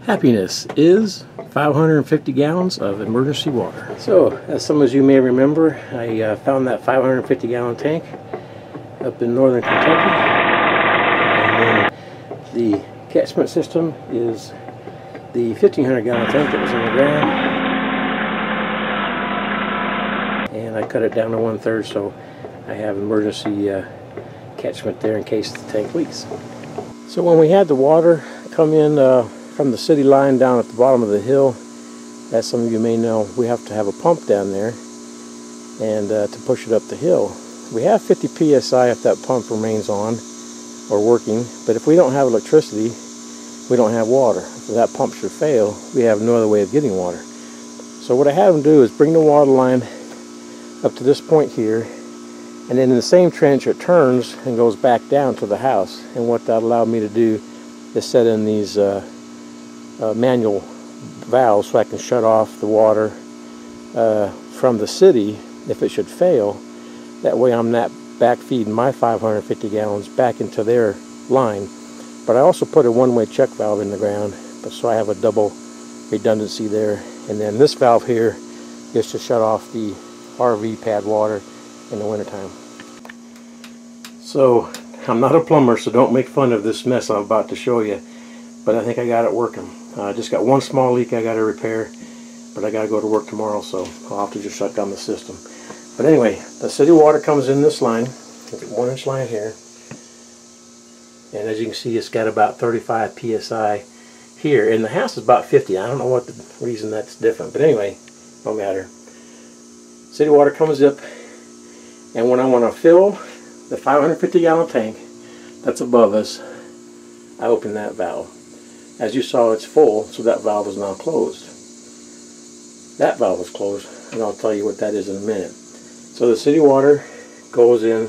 Happiness is 550 gallons of emergency water. So, as some of you may remember, I found that 550 gallon tank up in northern Kentucky. And then the catchment system is the 1500 gallon tank that was in the ground. And I cut it down to 1/3, so I have emergency catchment there in case the tank leaks. So when we had the water come in from the city line down at the bottom of the hill, as some of you may know, we have to have a pump down there and to push it up the hill. We have 50 psi if that pump remains on or working, but if we don't have electricity, we don't have water. If that pump should fail, we have no other way of getting water. So what I had them do is bring the water line up to this point here, and then in the same trench it turns and goes back down to the house. And what that allowed me to do is set in these manual valves so I can shut off the water from the city if it should fail. That way I'm not back feeding my 550 gallons back into their line. But I also put a one-way check valve in the ground, so I have a double redundancy there. And then this valve here is to shut off the RV pad water in the wintertime. So I'm not a plumber, so don't make fun of this mess I'm about to show you, but I think I got it working. I just got one small leak I got to repair, but I got to go to work tomorrow, so I'll have to just shut down the system. But anyway, the city water comes in this line, 1-inch line here, and as you can see it's got about 35 psi here, and the house is about 50. I don't know what the reason that's different, but anyway, no matter. City water comes up, and when I want to fill the 550 gallon tank that's above us, I open that valve. As you saw, it's full, so that valve is now closed. That valve is closed, and I'll tell you what that is in a minute. So the city water goes in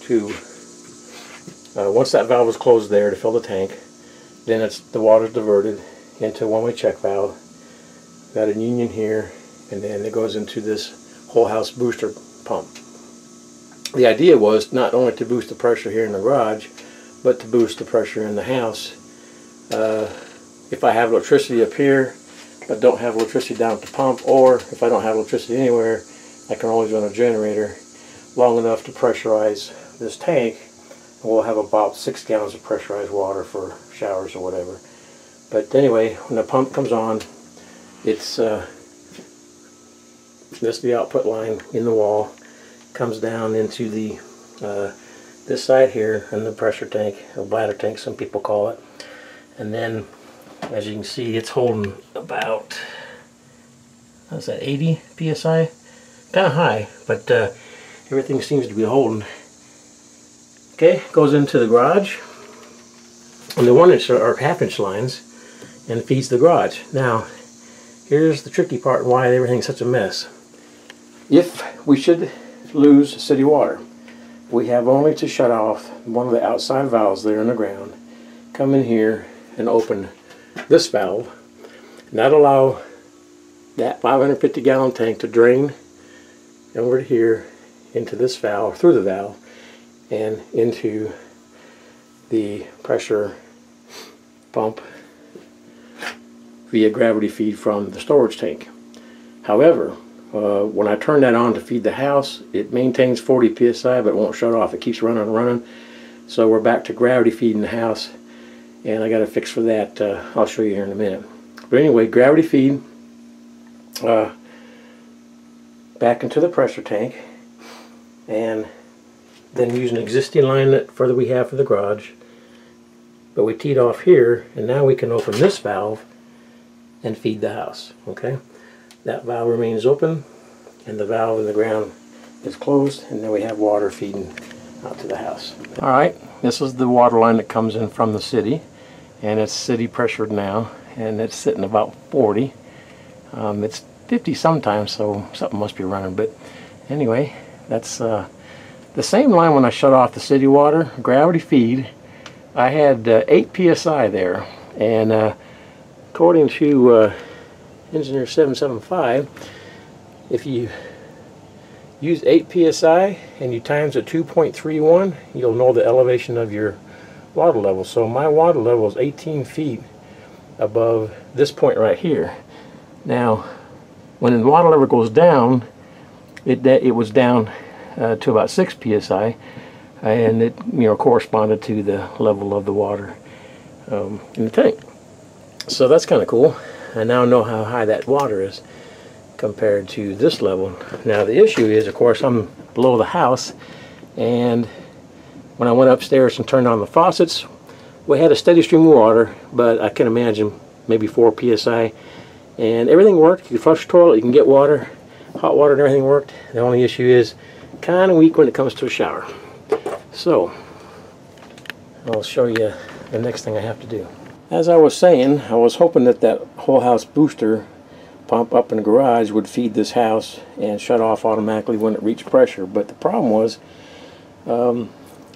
to, once that valve is closed there to fill the tank, then the water is diverted into a one-way check valve. Got a union here, and then it goes into this whole house booster pump. The idea was not only to boost the pressure here in the garage, but to boost the pressure in the house. If I have electricity up here, but don't have electricity down at the pump, or if I don't have electricity anywhere, I can always run a generator long enough to pressurize this tank, and we'll have about 6 gallons of pressurized water for showers or whatever. But anyway, when the pump comes on, it's this is the output line in the wall, comes down into the this side here in the pressure tank, or bladder tank some people call it. And then as you can see, it's holding about, what's that, 80 psi? Kind of high, but everything seems to be holding. Okay, goes into the garage on the 1-inch or half-inch lines and feeds the garage. Now here's the tricky part, why everything's such a mess. If we should lose city water, we have only to shut off one of the outside valves there in the ground, come in here and open this valve, and that'll allow that 550 gallon tank to drain over here into this valve, through the valve, and into the pressure pump via gravity feed from the storage tank. However, when I turn that on to feed the house, it maintains 40 psi, but it won't shut off. It keeps running and running. So we're back to gravity feeding the house, and I got a fix for that. I'll show you here in a minute. But anyway, gravity feed back into the pressure tank, and then use an existing line that further we have for the garage. But we teed off here, and now we can open this valve and feed the house. Okay. That valve remains open, and the valve in the ground is closed, and then we have water feeding out to the house. Alright, this is the water line that comes in from the city, and it's city pressured now, and it's sitting about 40. It's 50 sometimes, so something must be running, but anyway, that's the same line when I shut off the city water, gravity feed. I had 8 psi there, and according to Engineer 775, if you use 8 psi and you times it 2.31, you'll know the elevation of your water level. So my water level is 18 feet above this point right here. Now, when the water level goes down, it was down to about 6 psi, and it corresponded to the level of the water in the tank. So that's kind of cool. I now know how high that water is compared to this level. Now the issue is, of course, I'm below the house, and when I went upstairs and turned on the faucets, we had a steady stream of water, but I can imagine maybe 4 psi, and everything worked. You can flush the toilet, you can get water, hot water, and everything worked. The only issue is kind of weak when it comes to a shower. So I'll show you the next thing I have to do. As I was saying, I was hoping that that whole house booster pump up in the garage would feed this house and shut off automatically when it reached pressure, but the problem was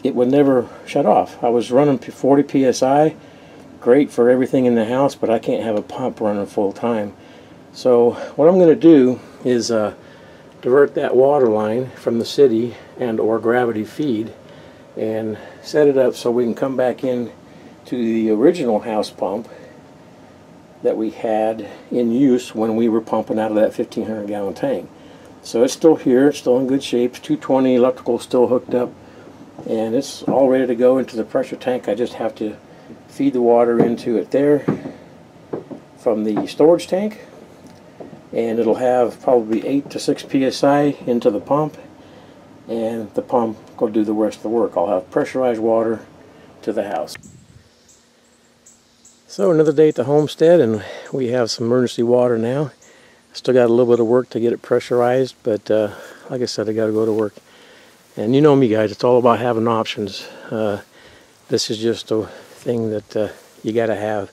it would never shut off. I was running 40 psi, great for everything in the house, but I can't have a pump running full time. So what I'm going to do is divert that water line from the city and or gravity feed and set it up so we can come back in to the original house pump that we had in use when we were pumping out of that 1,500 gallon tank. So it's still here, it's still in good shape. 220 electrical still hooked up, and it's all ready to go into the pressure tank. I just have to feed the water into it there from the storage tank, and it'll have probably 8 to 6 psi into the pump, and the pump will do the rest of the work. I'll have pressurized water to the house. So another day at the homestead, and we have some emergency water now. Still got a little bit of work to get it pressurized, but like I said, I got to go to work. And you know me, guys, it's all about having options. This is just a thing that you got to have.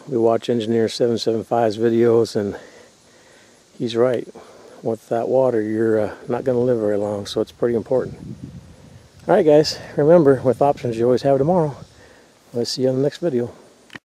We watch Engineer 775's videos, and he's right. With that water, you're not going to live very long, so it's pretty important. Alright guys, remember, with options you always have tomorrow. Let's see you on the next video.